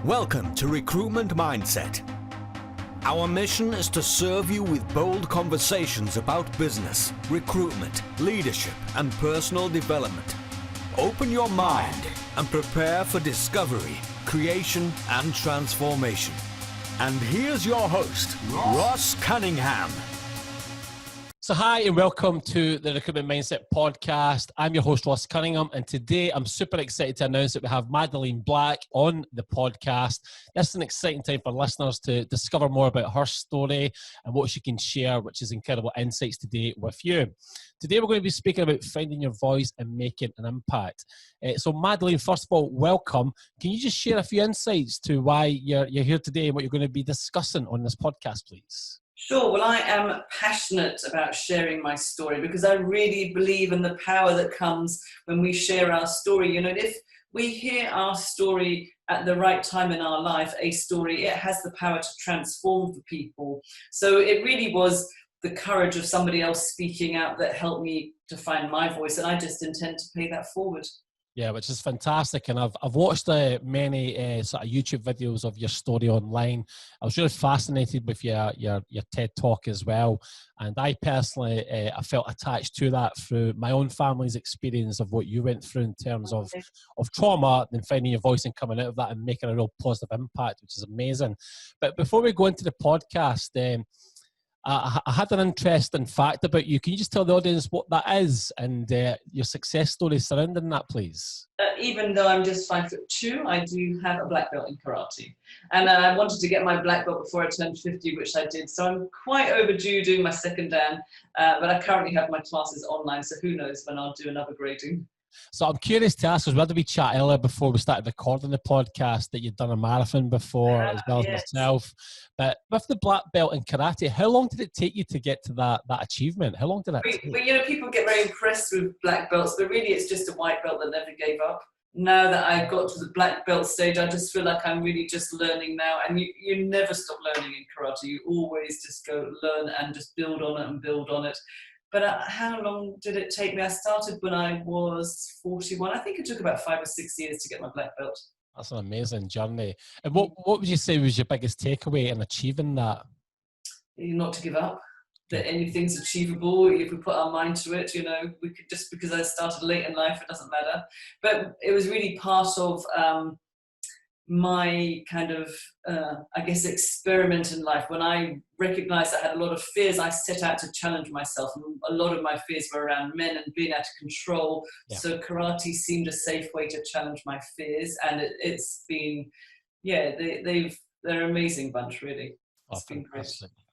Welcome to Recruitment Mindset. Our mission is to serve you with bold conversations about business, recruitment, leadership, and personal development. Open your mind and prepare for discovery, creation, and transformation. And here's your host, Ross Cunningham. So hi and welcome to the Recruitment Mindset podcast. I'm your host, Ross Cunningham, and today I'm super excited to announce that we have Madeleine Black on the podcast. This is an exciting time for listeners to discover more about her story and what she can share, which is incredible insights today with you. Today we're going to be speaking about finding your voice and making an impact. So Madeleine, first of all, welcome. Can you just share a few insights to why you're here today and what you're going to be discussing on this podcast, please? Sure. Well, I am passionate about sharing my story because I really believe in the power that comes when we share our story. You know, if we hear our story at the right time in our life, a story, it has the power to transform for people. So it really was the courage of somebody else speaking out that helped me to find my voice, and I just intend to pay that forward. Yeah, which is fantastic, and I've watched many sort of YouTube videos of your story online. I was really fascinated with your TED Talk as well, and I personally I felt attached to that through my own family's experience of what you went through in terms of trauma and finding your voice and coming out of that and making a real positive impact, which is amazing. But before we go into the podcast, I had an interesting fact about you. Can you just tell the audience what that is and your success story surrounding that, please? Even though I'm just 5'2", I do have a black belt in karate. And I wanted to get my black belt before I turned 50, which I did. So I'm quite overdue doing my second dan. But I currently have my classes online, so who knows when I'll do another grading. So I'm curious to ask, because we had a wee chat earlier before we started recording the podcast that you'd done a marathon before as well as myself. But with the black belt in karate, how long did it take you to get to that achievement? How long did that take? But, you know, people get very impressed with black belts, but really it's just a white belt that never gave up. Now that I got to the black belt stage, I just feel like I'm really just learning now. And you never stop learning in karate. You always just go learn and just build on it and build on it. But how long did it take me? I started when I was 41. I think it took about 5 or 6 years to get my black belt. That's an amazing journey. And what would you say was your biggest takeaway in achieving that? Not to give up, that anything's achievable if we put our mind to it. You know, we could, just because I started late in life, it doesn't matter. But it was really part of my kind of, I guess, experiment in life. When I recognized I had a lot of fears, I set out to challenge myself. And a lot of my fears were around men and being out of control. Yeah. So karate seemed a safe way to challenge my fears. And it's been, they're an amazing bunch, really. It's been great.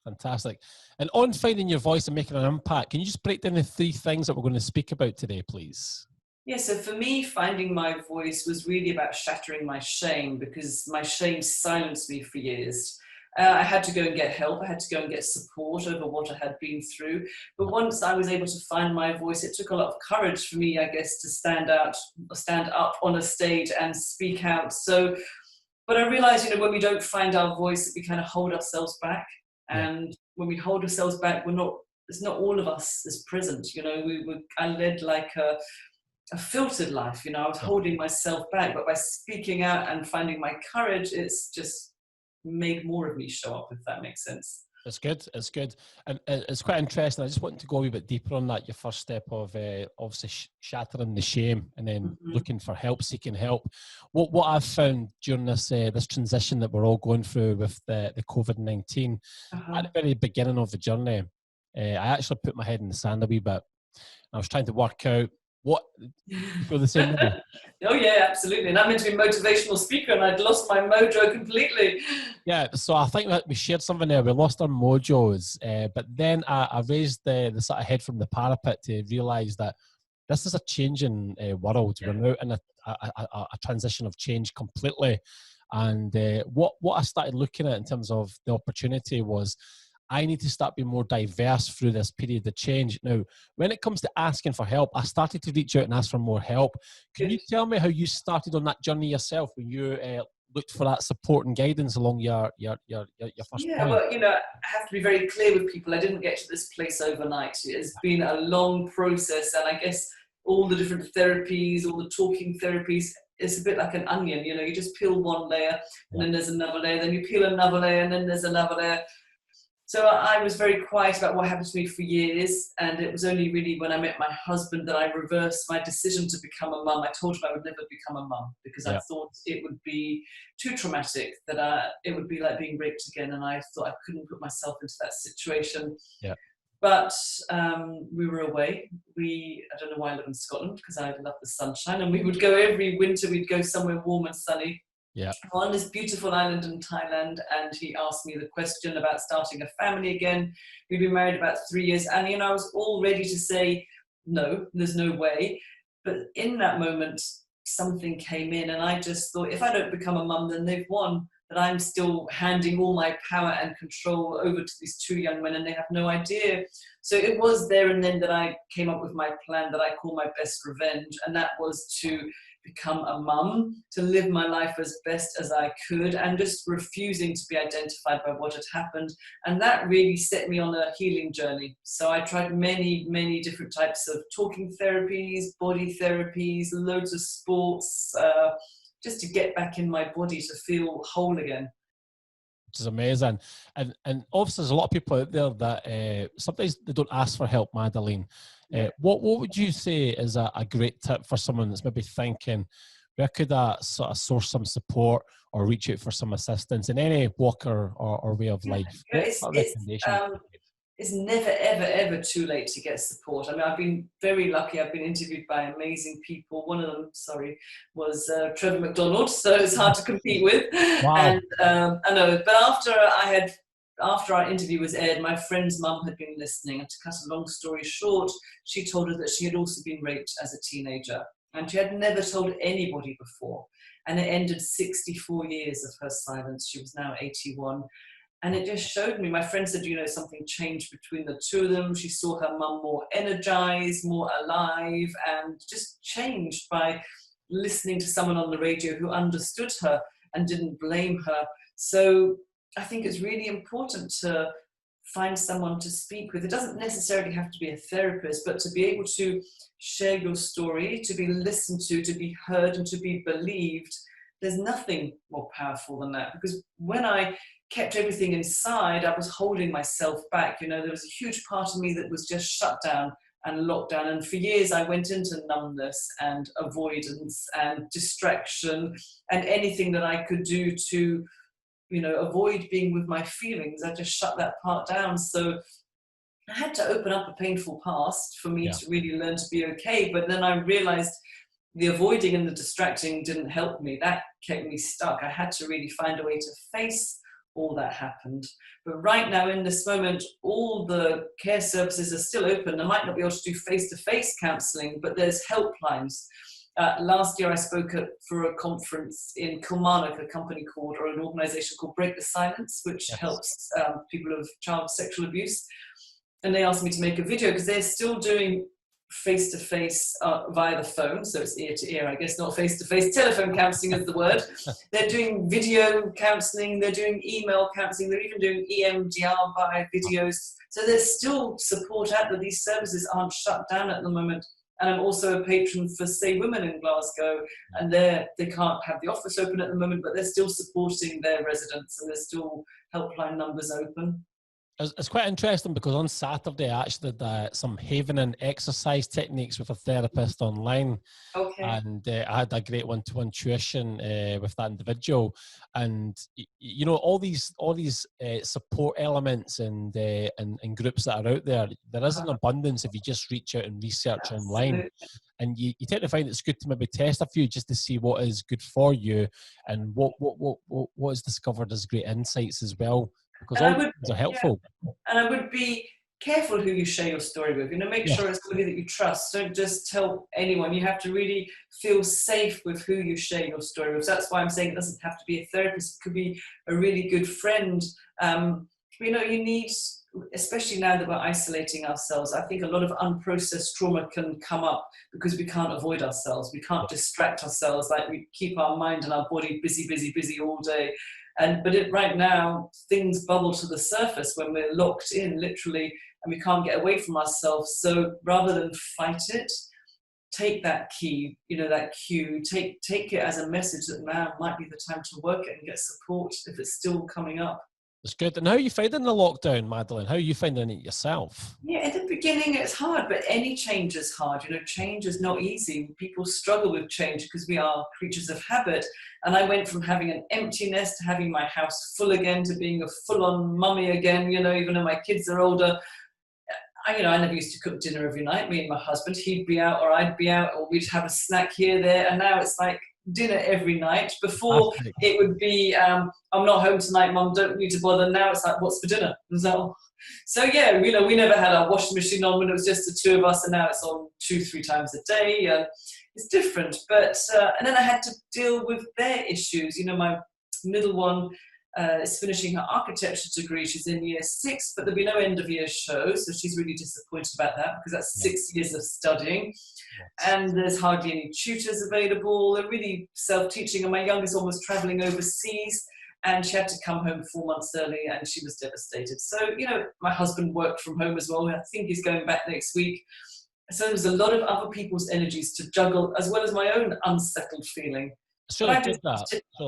Fantastic. And on finding your voice and making an impact, can you just break down the 3 things that we're going to speak about today, please? Yeah, so for me, finding my voice was really about shattering my shame, because my shame silenced me for years. I had to go and get help. I had to go and get support over what I had been through. But once I was able to find my voice, it took a lot of courage for me, I guess, to stand up on a stage and speak out. So, but I realized, you know, when we don't find our voice, we kind of hold ourselves back. And when we hold ourselves back, it's not all of us is present. You know, I led like a filtered life. You know, I was holding myself back, but by speaking out and finding my courage, it's just made more of me show up, if that makes sense. It's good. And it's quite interesting. I just wanted to go a wee bit deeper on that. Your first step of obviously shattering the shame and then looking for help, seeking help. What I've found during this transition that we're all going through with the COVID-19, at the very beginning of the journey, I actually put my head in the sand a wee bit. I was trying to work out what you feel the same way. Oh yeah, absolutely. And I'm meant to be a motivational speaker, and I'd lost my mojo completely. Yeah, so I think that we shared something there. We lost our mojos, but then I raised the sort of head from the parapet to realise that this is a changing world. We're now in a transition of change completely. And what I started looking at in terms of the opportunity was, I need to start being more diverse through this period of change. Now, when it comes to asking for help, I started to reach out and ask for more help. Can you tell me how you started on that journey yourself when you looked for that support and guidance along your first point? Well, you know, I have to be very clear with people. I didn't get to this place overnight. It's been a long process, and I guess all the different therapies, all the talking therapies, it's a bit like an onion, you know, you just peel one layer and then there's another layer, then you peel another layer and then there's another layer. So I was very quiet about what happened to me for years, and it was only really when I met my husband that I reversed my decision to become a mum. I told him I would never become a mum because I thought it would be too traumatic, that it would be like being raped again, and I thought I couldn't put myself into that situation. Yeah. But we were away. I don't know why I live in Scotland, because I love the sunshine, and we would go every winter, we'd go somewhere warm and sunny. Yeah. On this beautiful island in Thailand, and he asked me the question about starting a family again. We'd been married about 3 years, and you know, I was all ready to say no, there's no way. But in that moment, something came in, and I just thought, if I don't become a mum, then they've won. That I'm still handing all my power and control over to these two young men, and they have no idea. So it was there and then that I came up with my plan that I call my best revenge, and that was to become a mum, to live my life as best as I could, and just refusing to be identified by what had happened. And that really set me on a healing journey. So I tried many, many different types of talking therapies, body therapies, loads of sports, just to get back in my body to feel whole again. Which is amazing. And obviously there's a lot of people out there that sometimes they don't ask for help, Madeleine. What would you say is a great tip for someone that's maybe thinking, where could I sort of source some support or reach out for some assistance in any walk or way of life? It's never, ever, ever too late to get support. I mean, I've been very lucky. I've been interviewed by amazing people. One of them, was Trevor McDonald, so it's hard to compete with. Wow. And I know, but after our interview was aired, my friend's mum had been listening, and to cut a long story short, she told her that she had also been raped as a teenager, and she had never told anybody before. And it ended 64 years of her silence. She was now 81. And it just showed me, my friend said, you know, something changed between the two of them. She saw her mum more energized, more alive, and just changed by listening to someone on the radio who understood her and didn't blame her. So I think it's really important to find someone to speak with. It doesn't necessarily have to be a therapist, but to be able to share your story, to be listened to be heard, and to be believed. There's nothing more powerful than that, because when I kept everything inside, I was holding myself back. You know, there was a huge part of me that was just shut down and locked down. And for years, I went into numbness and avoidance and distraction and anything that I could do to, you know, avoid being with my feelings. I just shut that part down. So I had to open up a painful past for me to really learn to be okay. But then I realized the avoiding and the distracting didn't help me. That kept me stuck. I had to really find a way to face all that happened. But right now, in this moment, all the care services are still open. I might not be able to do face-to-face counselling, but there's helplines. Last year, I spoke for a conference in Kilmarnock, an organisation called Break the Silence, which helps people of child sexual abuse. And they asked me to make a video because they're still doing face-to-face via the phone, so it's ear-to-ear, I guess, not face-to-face. Telephone counselling is the word. They're doing video counselling, they're doing email counselling, they're even doing EMDR via videos. So there's still support out there. These services aren't shut down at the moment. And I'm also a patron for Say Women in Glasgow, and they can't have the office open at the moment, but they're still supporting their residents, and there's still helpline numbers open. It's quite interesting because on Saturday I actually did some havening exercise techniques with a therapist online. Okay. And I had a great one-to-one tuition with that individual. And you know, all these support elements and groups that are out there, there is an abundance if you just reach out and research online. And you tend to find it's good to maybe test a few just to see what is good for you and what is discovered as great insights as well. Because all these are helpful. Yeah. And I would be careful who you share your story with. You know, make sure it's somebody that you trust. Don't just tell anyone. You have to really feel safe with who you share your story with. So that's why I'm saying it doesn't have to be a therapist. It could be a really good friend. You know, you need, especially now that we're isolating ourselves, I think a lot of unprocessed trauma can come up because we can't avoid ourselves. We can't distract ourselves. Like, we keep our mind and our body busy all day. But right now, things bubble to the surface when we're locked in, literally, and we can't get away from ourselves. So rather than fight it, take that key, that cue, take it as a message that now might be the time to work it and get support if it's still coming up. That's good. And how are you finding the lockdown, Madeleine? How are you finding it yourself? Yeah, at the beginning it's hard, but any change is hard. Change is not easy. People struggle with change because we are creatures of habit. And I went from having an empty nest to having my house full again to being a full-on mummy again, even though my kids are older. I never used to cook dinner every night, me and my husband. He'd be out or I'd be out, or we'd have a snack here, there. And now it's like dinner every night. Before it would be, I'm not home tonight, Mum, don't need to bother. Now it's like, what's for dinner? So yeah, we never had our washing machine on when it was just the two of us, and now it's on 2-3 times a day. It's different. But, and then I had to deal with their issues. My middle one, is finishing her architecture degree. She's in year 6, but there'll be no end of year show, so she's really disappointed about that because that's 6 years of studying. And there's hardly any tutors available. They're really self-teaching, and my youngest one was traveling overseas, and she had to come home 4 months early, and she was devastated. So, my husband worked from home as well. I think he's going back next week. So there's a lot of other people's energies to juggle, as well as my own unsettled feeling. It's really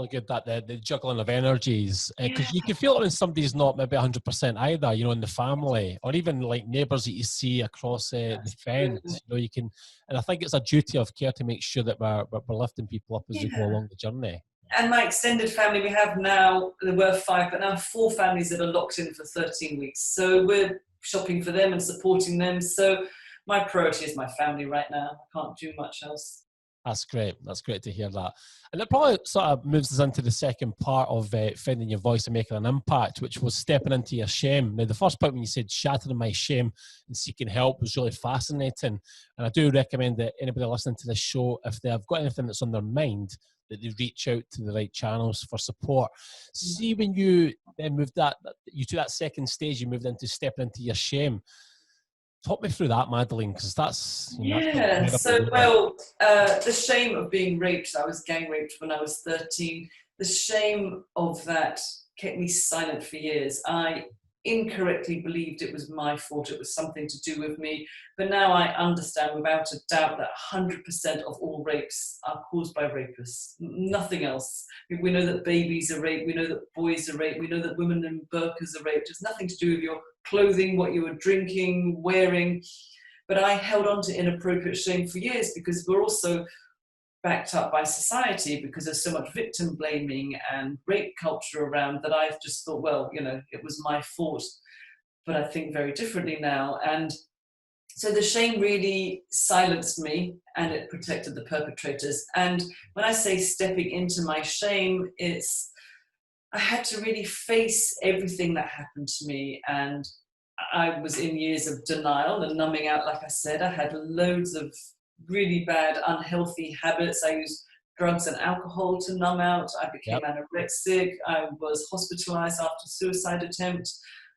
good that the juggling of energies, because you can feel it when somebody's not maybe 100% either, in the family, or even like neighbours that you see across the fence. You can, and I think it's a duty of care to make sure that we're lifting people up as we go along the journey. And my extended family, we have now, there were 5, but now 4 families that are locked in for 13 weeks. So we're shopping for them and supporting them. So my priority is my family right now. I can't do much else. That's great. That's great to hear that. And it probably sort of moves us into the second part of finding your voice and making an impact, which was stepping into your shame. Now, the first part when you said shattering my shame and seeking help was really fascinating. And I do recommend that anybody listening to this show, if they've got anything that's on their mind, that they reach out to the right channels for support. See, when you then moved you took that second stage, you moved into stepping into your shame. Talk me through that, Madeleine, because that's... the shame of being raped. I was gang raped when I was 13. The shame of that kept me silent for years. I incorrectly believed it was my fault. It was something to do with me. But now I understand without a doubt that 100% of all rapes are caused by rapists. Nothing else. We know that babies are raped. We know that boys are raped. We know that women in burqas are raped. It's nothing to do with your clothing, what you were drinking, wearing. But I held on to inappropriate shame for years because we're also backed up by society because there's so much victim blaming and rape culture around that I've just thought, well, it was my fault. But I think very differently now. And so the shame really silenced me and it protected the perpetrators. And when I say stepping into my shame, I had to really face everything that happened to me. And I was in years of denial and numbing out, like I said. I had loads of really bad, unhealthy habits. I used drugs and alcohol to numb out. I became anorexic. I was hospitalized after a suicide attempt.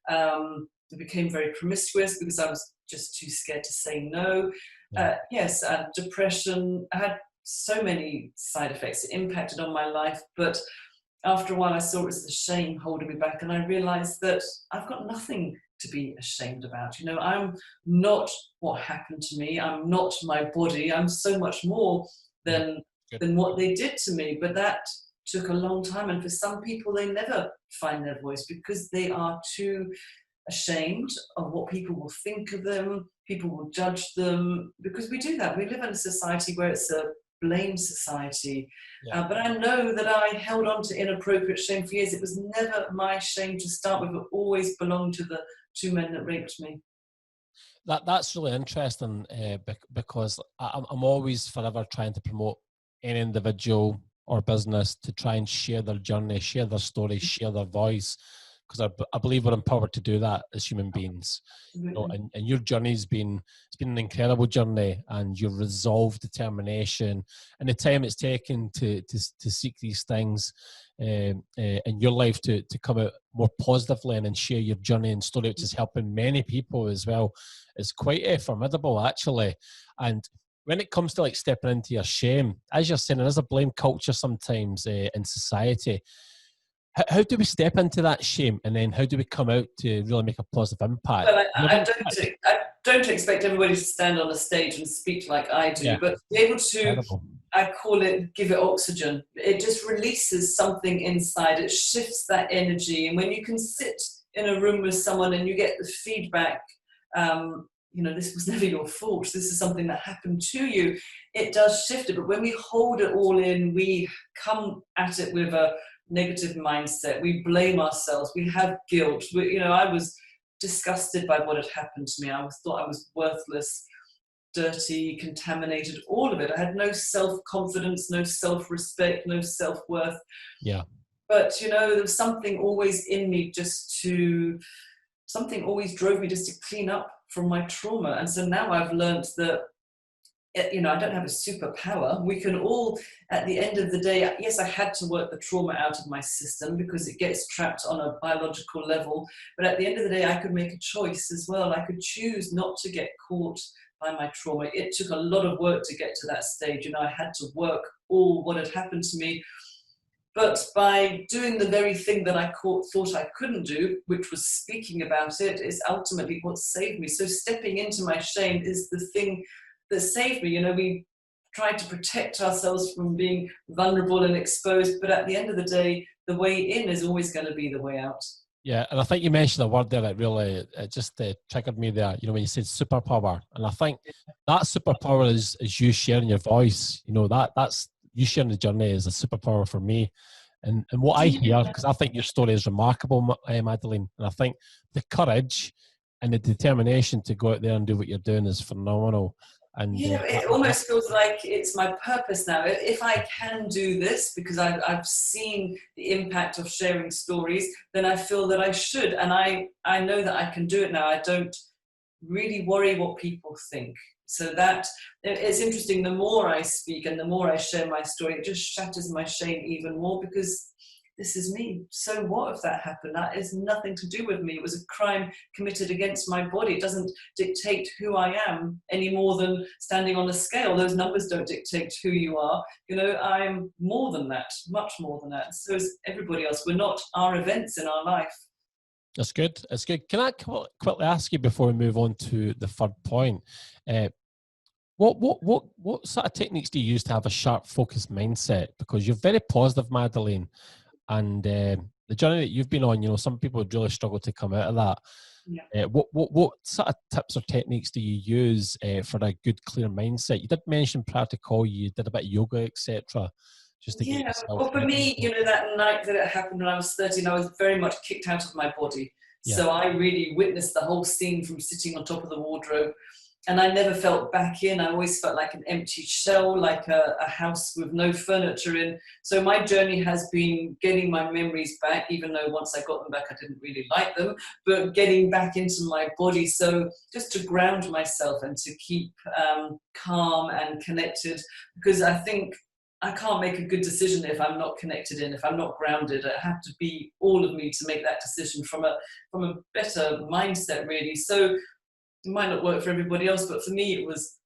I became very promiscuous because I was just too scared to say no. Yes, depression. I had so many side effects. It impacted on my life. But after a while, I saw it was the shame holding me back. And I realized that I've got nothing to be ashamed about. I'm not what happened to me. I'm not my body. I'm so much more than what they did to me. But that took a long time. And for some people, they never find their voice because they are too ashamed of what people will think of them. People will judge them because we do that. We live in a society where it's a blame society. But I know that I held on to inappropriate shame for years. It was never my shame to start with. It always belonged to the 2 men that raped me. That's really interesting because I'm always forever trying to promote any individual or business to try and share their journey, share their story, share their voice, because I believe we're empowered to do that as human beings. And your journey's been an incredible journey, and your resolve, determination, and the time it's taken to seek these things in your life to come out more positively and share your journey and story, which is helping many people as well, is quite formidable actually. And when it comes to like stepping into your shame, as you're saying, there's a blame culture sometimes in society. How do we step into that shame, and then how do we come out to really make a positive impact? Well, don't expect everybody to stand on a stage and speak like I do, Yeah. but be able to, Incredible. I call it, give it oxygen. It just releases something inside. It shifts that energy. And when you can sit in a room with someone and you get the feedback, this was never your fault. This is something that happened to you. It does shift it. But when we hold it all in, we come at it with a negative mindset. We blame ourselves. We have guilt. I was disgusted by what had happened to me. I thought I was worthless, dirty, contaminated, all of it. I had no self-confidence, no self-respect, no self-worth. Yeah. But, there was something always in me something always drove me just to clean up from my trauma. And so now I've learned that, I don't have a superpower. We can all, at the end of the day, yes, I had to work the trauma out of my system because it gets trapped on a biological level. But at the end of the day, I could make a choice as well. I could choose not to get caught by my trauma. It took a lot of work to get to that stage. I had to work all what had happened to me. But by doing the very thing that I thought I couldn't do, which was speaking about it, is ultimately what saved me. So stepping into my shame is the thing that saved me. We try to protect ourselves from being vulnerable and exposed, but at the end of the day, the way in is always going to be the way out. Yeah, and I think you mentioned a word there that really just triggered me there, when you said superpower. And I think that superpower is you sharing your voice. That's you sharing the journey is a superpower for me. And what I hear, because I think your story is remarkable, Madeleine, and I think the courage and the determination to go out there and do what you're doing is phenomenal. And it almost feels like it's my purpose now. If I can do this because I've seen the impact of sharing stories, then I feel that I should. And I know that I can do it now. I don't really worry what people think. So that it's interesting. The more I speak and the more I share my story, it just shatters my shame even more because this is me. So what if that happened? That has nothing to do with me. It was a crime committed against my body. It doesn't dictate who I am any more than standing on a scale. Those numbers don't dictate who you are. I'm more than that, much more than that. So is everybody else. We're not our events in our life. That's good. That's good. Can I quickly ask you before we move on to the third point? What sort of techniques do you use to have a sharp, focused mindset? Because you're very positive, Madeleine, and the journey that you've been on, some people would really struggle to come out of that. Yeah. What sort of tips or techniques do you use for a good, clear mindset? You did mention prior to call you did a bit of yoga, etc. Just to get yourself. Well, for me, that night that it happened when I was 13, I was very much kicked out of my body. Yeah. So I really witnessed the whole scene from sitting on top of the wardrobe. And I never felt back in. I always felt like an empty shell, like a house with no furniture in. So my journey has been getting my memories back, even though once I got them back, I didn't really like them, but getting back into my body. So just to ground myself and to keep calm and connected, because I think I can't make a good decision if I'm not connected in, if I'm not grounded. I have to be all of me to make that decision from a better mindset, really. So it might not work for everybody else, but for me, it was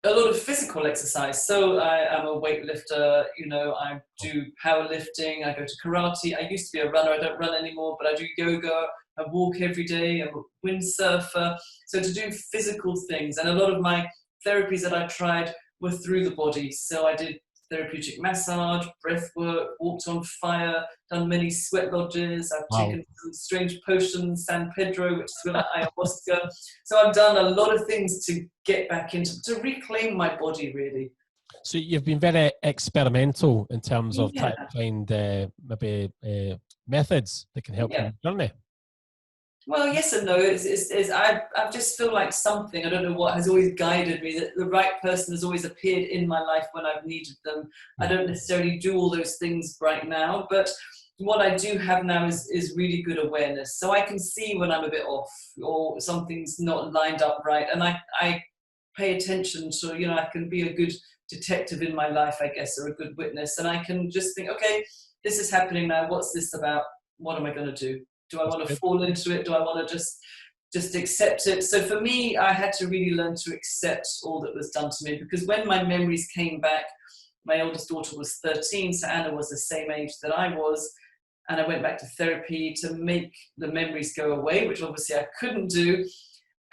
a lot of physical exercise. So I am a weightlifter, I do powerlifting, I go to karate. I used to be a runner, I don't run anymore, but I do yoga, I walk every day, I'm a windsurfer. So to do physical things, and a lot of my therapies that I tried were through the body. So I did therapeutic massage, breath work, walked on fire, done many sweat lodges. I've taken some strange potions, San Pedro, which is like ayahuasca. So I've done a lot of things to get back to reclaim my body, really. So you've been very experimental in terms of trying to find maybe methods that can help you in your journey. Well, yes and no. I just feel like something, I don't know what, has always guided me, that the right person has always appeared in my life when I've needed them. I don't necessarily do all those things right now, but what I do have now is really good awareness. So I can see when I'm a bit off or something's not lined up right. And I pay attention to, I can be a good detective in my life, I guess, or a good witness. And I can just think, okay, this is happening now. What's this about? What am I going to do? Do I want to fall into it? Do I want to just accept it? So for me, I had to really learn to accept all that was done to me, because when my memories came back, my oldest daughter was 13, so Anna was the same age that I was, and I went back to therapy to make the memories go away, which obviously I couldn't do.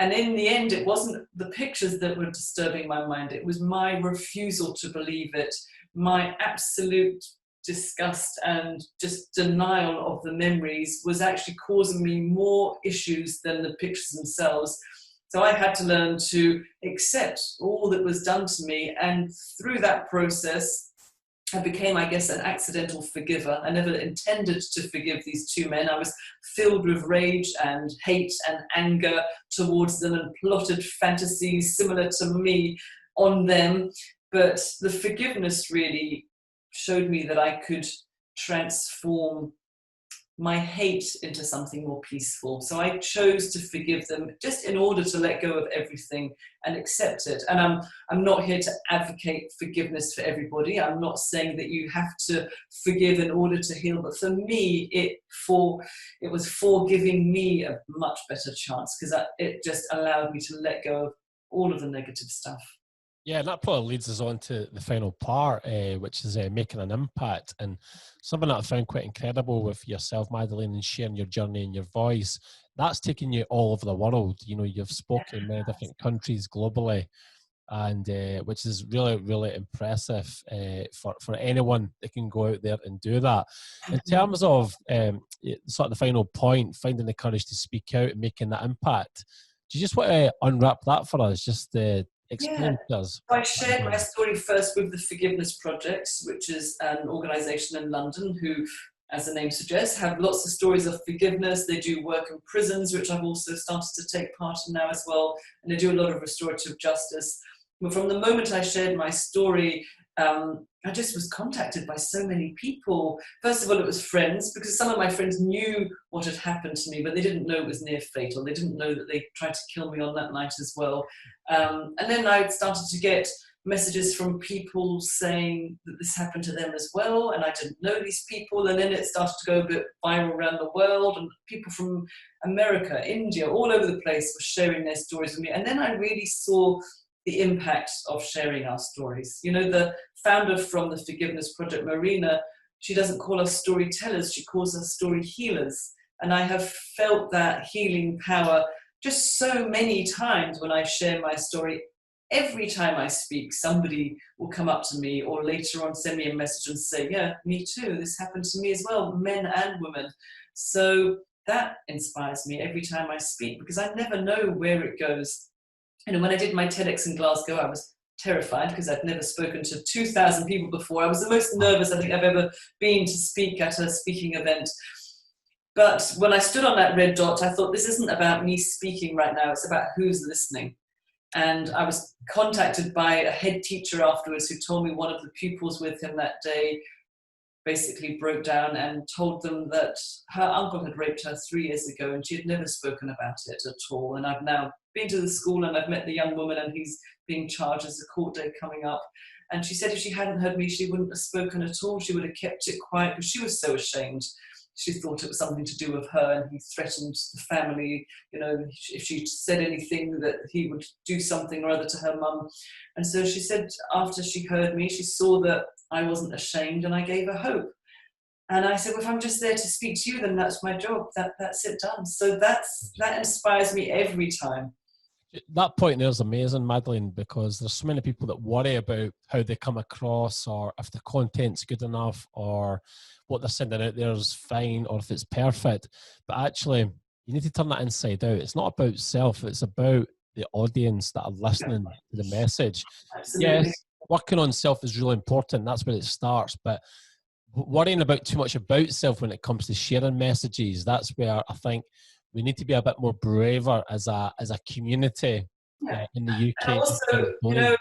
And in the end, it wasn't the pictures that were disturbing my mind. It was my refusal to believe it, my absolute disgust and just denial of the memories was actually causing me more issues than the pictures themselves. So I had to learn to accept all that was done to me. And through that process, I became, I guess, an accidental forgiver. I never intended to forgive these two men. I was filled with rage and hate and anger towards them and plotted fantasies similar to me on them. But the forgiveness really showed me that I could transform my hate into something more peaceful. So I chose to forgive them just in order to let go of everything and accept it. And I'm not here to advocate forgiveness for everybody. I'm not saying that you have to forgive in order to heal, but for me, it was for giving me a much better chance, because it just allowed me to let go of all of the negative stuff. Yeah, and that probably leads us on to the final part, which is making an impact. And something that I found quite incredible with yourself, Madeleine, and sharing your journey and your voice, that's taken you all over the world. You know, you've spoken in many different countries globally, and which is really, really impressive for anyone that can go out there and do that. In terms of sort of the final point, finding the courage to speak out and making that impact, do you just want to unwrap that for us? Just explain to us. I shared my story first with the Forgiveness Project, which is an organisation in London who, as the name suggests, have lots of stories of forgiveness. They do work in prisons, which I've also started to take part in now as well, and they do a lot of restorative justice. But from the moment I shared my story, I just was contacted by so many people. First of all, it was friends, because some of my friends knew what had happened to me, but they didn't know it was near fatal. They didn't know that they tried to kill me on that night as well. And then I started to get messages from people saying that this happened to them as well, and I didn't know these people. And then it started to go a bit viral around the world, and people from America, India, all over the place were sharing their stories with me. And then I really saw the impact of sharing our stories. You know, the founder from the Forgiveness Project, Marina, she doesn't call us storytellers, she calls us story healers. And I have felt that healing power just so many times when I share my story. Every time I speak, somebody will come up to me or later on send me a message and say, yeah, me too, this happened to me as well, men and women. So that inspires me every time I speak, because I never know where it goes. You know, when I did my TEDx in Glasgow, I was terrified because I'd never spoken to 2,000 people before. I was the most nervous I think I've ever been to speak at a speaking event. But when I stood on that red dot, I thought, this isn't about me speaking right now, it's about who's listening. And I was contacted by a head teacher afterwards who told me one of the pupils with him that day basically broke down and told them that her uncle had raped her 3 years ago and she had never spoken about it at all. And I've now been to the school and I've met the young woman and he's being charged. There's a court date coming up. And she said if she hadn't heard me, she wouldn't have spoken at all. She would have kept it quiet because she was so ashamed. She thought it was something to do with her, and he threatened the family, you know, if she said anything that he would do something or other to her mum. And so she said after she heard me, she saw that I wasn't ashamed and I gave her hope. And I said, well, if I'm just there to speak to you, then that's my job. That's it done. So that inspires me every time. That point there is amazing, Madeleine, because there's so many people that worry about how they come across, or if the content's good enough, or what they're sending out there is fine, or if it's perfect. But actually, you need to turn that inside out. It's not about self, it's about the audience that are listening to the message. Absolutely. Yes, working on self is really important. That's where it starts. But worrying about too much about self when it comes to sharing messages, that's where I think we need to be a bit more braver as a community in the UK. And also, you know,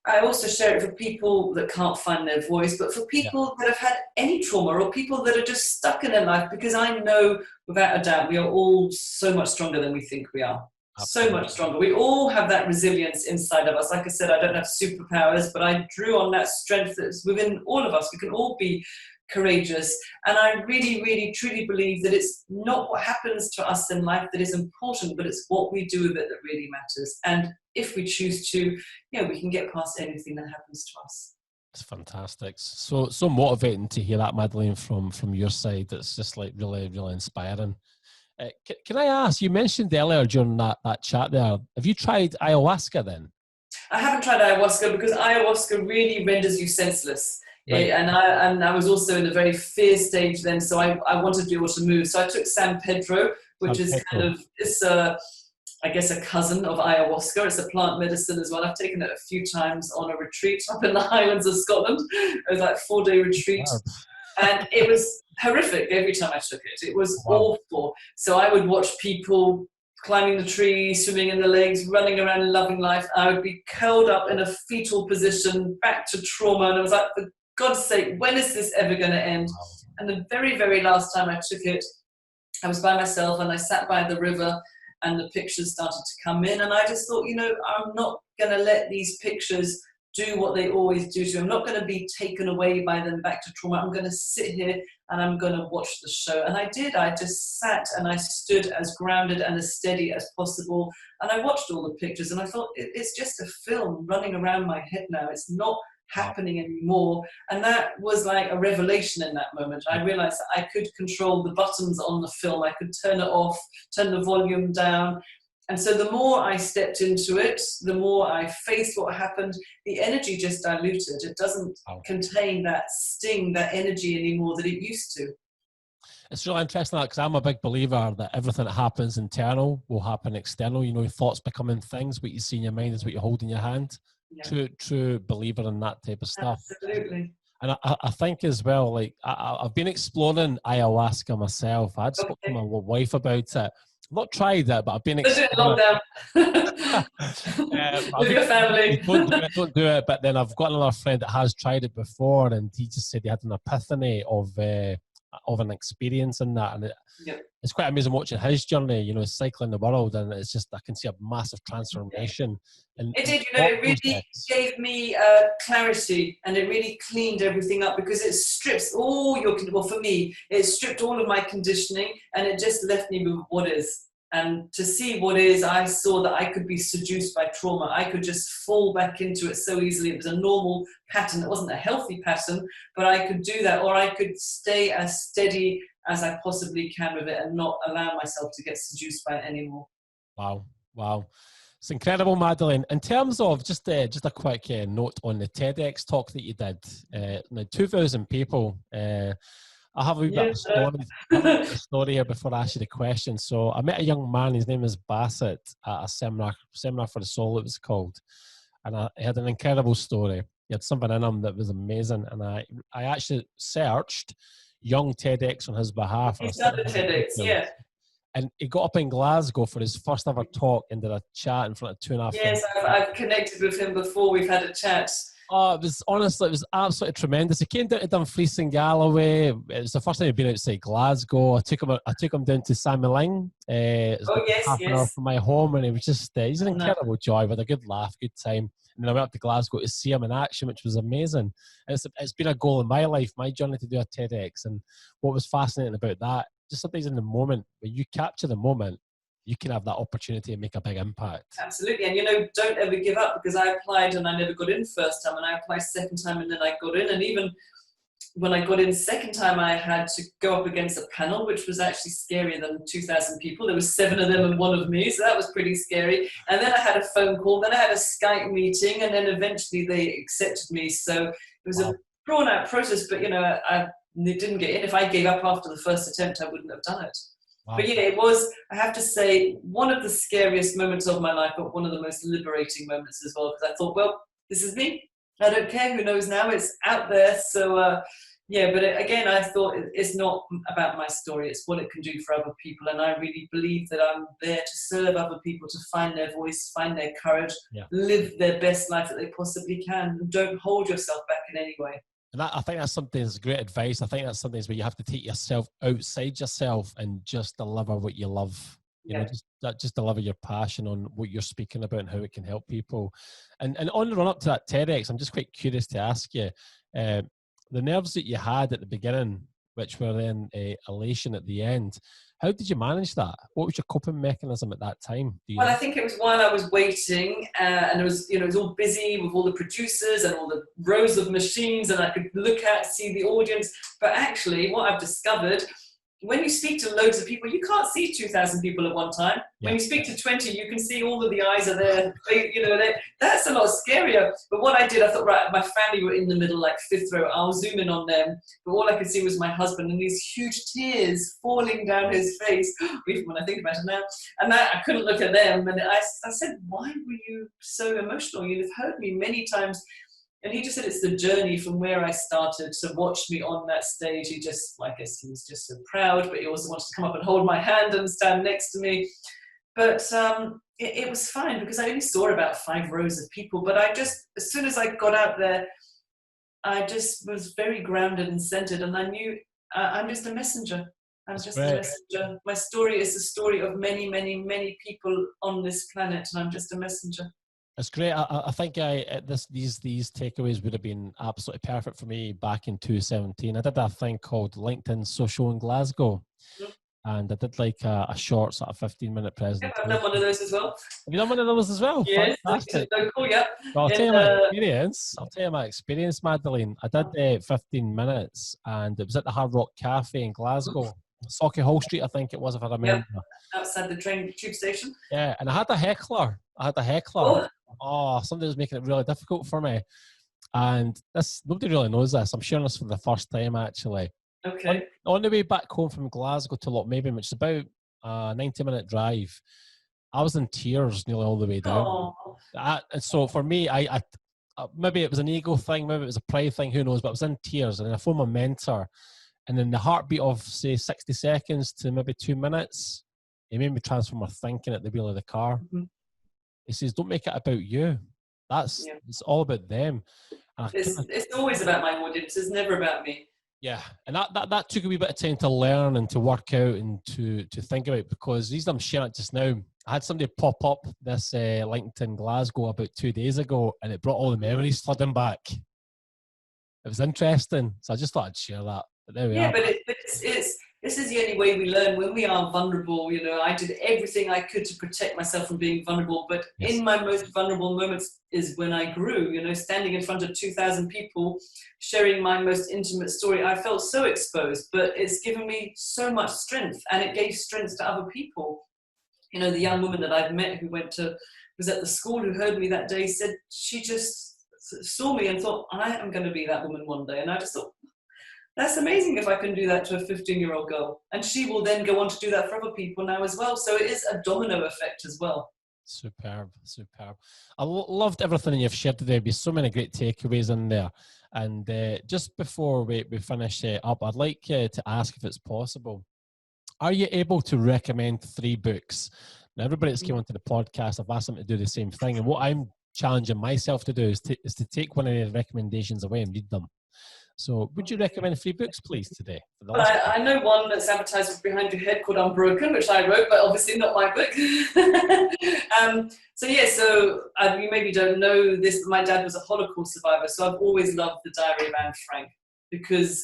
I also share it for people that can't find their voice, but for people that have had any trauma, or people that are just stuck in their life, because I know without a doubt we are all so much stronger than we think we are. Absolutely. So much stronger. We all have that resilience inside of us. Like I said, I don't have superpowers, but I drew on that strength that's within all of us. We can all be courageous. And I really, really, truly believe that it's not what happens to us in life that is important, but it's what we do with it that really matters. And if we choose to, we can get past anything that happens to us. It's fantastic. So motivating to hear that, Madeleine, from your side. It's just like really, really inspiring. Can I ask, you mentioned earlier during that chat there, have you tried ayahuasca then? I haven't tried ayahuasca because ayahuasca really renders you senseless. Right. And I was also in a very fear stage then, so I wanted to be able to move. So I took San Pedro, which is kind of, it's I guess a cousin of ayahuasca. It's a plant medicine as well. I've taken it a few times on a retreat up in the Highlands of Scotland. It was like a 4-day retreat. Wow. And it was horrific every time I took it. It was Wow. awful. So I would watch people climbing the trees, swimming in the lakes, running around loving life. I would be curled up in a fetal position, back to trauma. And I was like, for God's sake, when is this ever going to end? Wow. And the very, very last time I took it, I was by myself and I sat by the river and the pictures started to come in. And I just thought, I'm not going to let these pictures do what they always do to me. I'm not going to be taken away by them back to trauma. I'm going to sit here and I'm going to watch the show. And I did. I just sat and I stood as grounded and as steady as possible. And I watched all the pictures and I thought, it's just a film running around my head now. It's not happening anymore. And that was like a revelation in that moment. I realized that I could control the buttons on the film. I could turn it off, turn the volume down. And so the more I stepped into it, the more I faced what happened, the energy just diluted. It doesn't contain that sting, that energy anymore that it used to. It's really interesting because I'm a big believer that everything that happens internal will happen external. Thoughts becoming things. What you see in your mind is what you hold in your hand. Yeah. True believer in that type of stuff. Absolutely. And I think as well, like I've been exploring ayahuasca myself. I had spoken to my wife about it. I've not tried it, but I've been exploring it. With your family. Don't do it. But then I've got another friend that has tried it before, and he just said he had an epiphany of an experience in that, and it's quite amazing watching his journey. Cycling the world, and it's just I can see a massive transformation. And it did. It really gave me clarity, and it really cleaned everything up because it strips all your. Well, for me, it stripped all of my conditioning, and it just left me with what is. And to see what is, I saw that I could be seduced by trauma. I could just fall back into it so easily. It was a normal pattern. It wasn't a healthy pattern, but I could do that, or I could stay as steady as I possibly can with it and not allow myself to get seduced by it anymore. Wow. It's incredible, Madeleine. In terms of just a quick note on the TEDx talk that you did, 2,000 people. I have a wee bit of a story here before I ask you the question. So I met a young man, his name is Bassett, at a seminar for the soul it was called. And he had an incredible story. He had something in him that was amazing. And I actually searched young TEDx on his behalf. He's done the TEDx, yeah. And he got up in Glasgow for his first ever talk and did a chat in front of 2.5. Yes, I've connected with him before. We've had a chat. Oh, it was absolutely tremendous. He came down to Dumfries and Galloway. It was the first time he'd been outside Glasgow. I took him down to Samueling. Half an hour from my home, and he was just he's an incredible joy. We had a good laugh, good time. And then I went up to Glasgow to see him in action, which was amazing. And it's been a goal in my life, my journey to do a TEDx. And what was fascinating about that, just sometimes in the moment, when you capture the moment, you can have that opportunity to make a big impact. Absolutely. And, don't ever give up, because I applied and I never got in first time, and I applied second time and then I got in. And even when I got in second time, I had to go up against a panel, which was actually scarier than 2,000 people. There was 7 of them and 1 of me. So that was pretty scary. And then I had a phone call, then I had a Skype meeting, and then eventually they accepted me. So it was a drawn out process, but, I didn't get in. If I gave up after the first attempt, I wouldn't have done it. Wow. But it was, I have to say, one of the scariest moments of my life, but one of the most liberating moments as well, because I thought, well, this is me. I don't care. Who knows now? It's out there. So, but again, I thought it's not about my story. It's what it can do for other people. And I really believe that I'm there to serve other people, to find their voice, find their courage, live their best life that they possibly can. Don't hold yourself back in any way. And I think that's something that's great advice. I think that's something where you have to take yourself outside yourself and just deliver what you love. Just deliver your passion on what you're speaking about and how it can help people. And on the run up to that TEDx, I'm just quite curious to ask you, the nerves that you had at the beginning, which were then elation at the end, how did you manage that? What was your coping mechanism at that time? Well, I think it was while I was waiting, and it was, it was all busy with all the producers and all the rows of machines, and I could look out, see the audience. But actually, what I've discovered when you speak to loads of people, you can't see 2,000 people at one time. Yeah. When you speak to 20, you can see all of the eyes are there. That's a lot scarier. But what I did, I thought, right, my family were in the middle, like fifth row. I'll zoom in on them. But all I could see was my husband and these huge tears falling down his face, even when I think about it now. And I couldn't look at them. And I said, why were you so emotional? You've heard me many times. And he just said it's the journey from where I started to watch me on that stage. He just, I guess he was just so proud, but he also wanted to come up and hold my hand and stand next to me. But it was fine because I only saw about 5 rows of people. But I just, as soon as I got out there, I just was very grounded and centered. And I knew I'm just a messenger. I'm just a messenger. My story is the story of many, many, many people on this planet. And I'm just a messenger. It's great. I think these takeaways would have been absolutely perfect for me back in 2017. I did a thing called LinkedIn Social in Glasgow, and I did like a short sort of 15-minute presentation. I've done one of those as well. Have you done one of those as well? Yes, fantastic. So cool, yeah. Well, I'll tell you my experience, Madeleine. I did 15 minutes, and it was at the Hard Rock Cafe in Glasgow. Sauchiehall Street, I think it was, if I remember. Yep. Outside the tube station. Yeah, and I had a heckler. Oh, somebody was making it really difficult for me. And nobody really knows this. I'm sharing this for the first time, actually. Okay. On the way back home from Glasgow to Lochmaben, which is about a 90-minute drive, I was in tears nearly all the way down. And so for me, I maybe it was an ego thing, maybe it was a pride thing, who knows, but I was in tears. And I phoned my mentor. And in the heartbeat of, say, 60 seconds to maybe 2 minutes, he made me transfer my thinking at the wheel of the car. Mm-hmm. He says, don't make it about you. It's all about them. And it's always about my audience. It's never about me. Yeah. And that took a wee bit of time to learn and to work out and to think about, because the reason I'm sharing it just now, I had somebody pop up this LinkedIn Glasgow about 2 days ago, and it brought all the memories flooding back. It was interesting. So I just thought I'd share that. But there we are. But this is the only way we learn. When we are vulnerable, I did everything I could to protect myself from being vulnerable. But in my most vulnerable moments is when I grew, standing in front of 2,000 people, sharing my most intimate story. I felt so exposed, but it's given me so much strength, and it gave strength to other people. The young woman that I've met who was at the school, who heard me that day, said she just saw me and thought, I am going to be that woman one day. And I just thought, that's amazing if I can do that to a 15-year-old girl. And she will then go on to do that for other people now as well. So it is a domino effect as well. Superb. I loved everything you've shared today. There'll be so many great takeaways in there. And just before we finish up, I'd like to ask if it's possible. Are you able to recommend 3 books? Now, everybody that's came onto the podcast, I've asked them to do the same thing. And what I'm challenging myself to do is to take one of the recommendations away and read them. So would you recommend 3 books, please, today? I know one that's advertised behind your head called Unbroken, which I wrote, but obviously not my book. You maybe don't know this, but my dad was a Holocaust survivor, so I've always loved The Diary of Anne Frank, because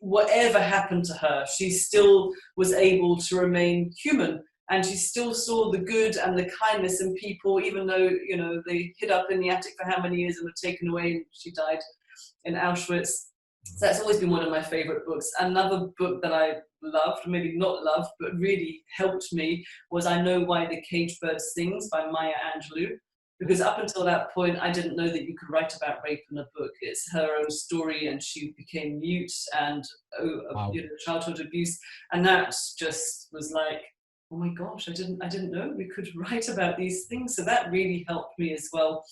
whatever happened to her, she still was able to remain human, and she still saw the good and the kindness in people, even though, they hid up in the attic for how many years and were taken away, and she died in Auschwitz. So that's always been one of my favorite books. Another book that I loved, maybe not loved, but really helped me, was I Know Why the Caged Bird Sings by Maya Angelou. Because up until that point, I didn't know that you could write about rape in a book. It's her own story, and she became mute, and childhood abuse. And that just was like, oh my gosh, I didn't know we could write about these things. So that really helped me as well.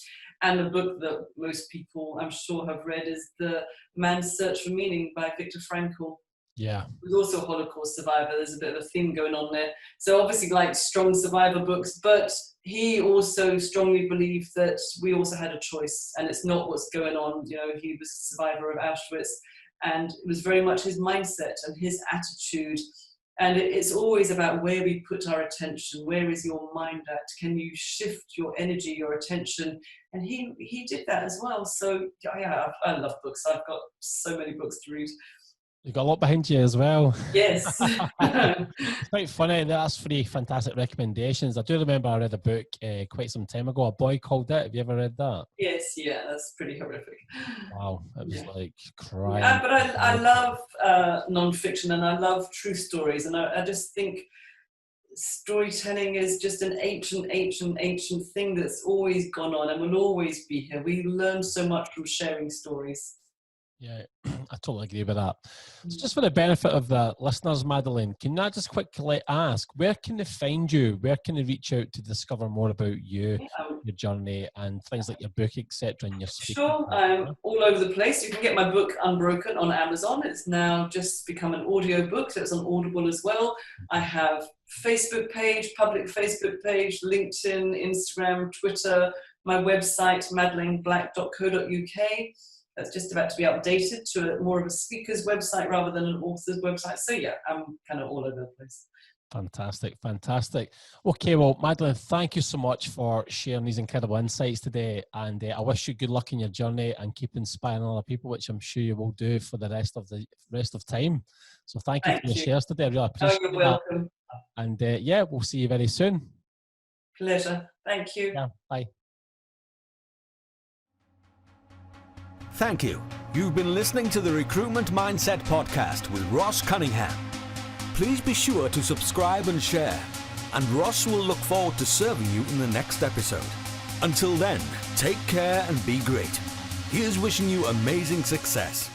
And a book that most people, I'm sure, have read is The Man's Search for Meaning by Viktor Frankl. Yeah. Who's also a Holocaust survivor. There's a bit of a theme going on there. So obviously, like, strong survivor books, but he also strongly believed that we also had a choice, and it's not what's going on. He was a survivor of Auschwitz, and it was very much his mindset and his attitude. And it's always about where we put our attention. Where is your mind at? Can you shift your energy, your attention? And he did that as well. So yeah, I love books. I've got so many books to read. You got a lot behind you as well. Yes. It's quite funny. That's 3 fantastic recommendations. I do remember I read a book quite some time ago. A Boy Called It. Have you ever read that? Yes, yeah, that's pretty horrific. Wow, it was Yeah. like crying. But I love non-fiction, and I love true stories, and I just think storytelling is just an ancient thing that's always gone on and will always be here. We learn so much from sharing stories. Yeah, I totally agree with that. So just for the benefit of the listeners, Madeleine, can I just quickly ask, where can they find you? Where can they reach out to discover more about you, your journey, and things like your book, etc., and your speaking? Sure, I'm all over the place. You can get my book Unbroken on Amazon. It's now just become an audio book, so it's on Audible as well. I have Facebook page, public Facebook page, LinkedIn, Instagram, Twitter, my website, madelineblack.co.uk. That's just about to be updated to more of a speaker's website rather than an author's website. So yeah, I'm kind of all over the place. Fantastic, fantastic. Okay, well, Madeleine, thank you so much for sharing these incredible insights today. And I wish you good luck in your journey and keep inspiring other people, which I'm sure you will do for the rest of time. So thank you for your shares today. I really appreciate you're welcome. That. And yeah, we'll see you very soon. Pleasure. Thank you. Yeah, bye. Thank you. You've been listening to the Recruitment Mindset Podcast with Ross Cunningham. Please be sure to subscribe and share, and Ross will look forward to serving you in the next episode. Until then, take care and be great. Here's wishing you amazing success.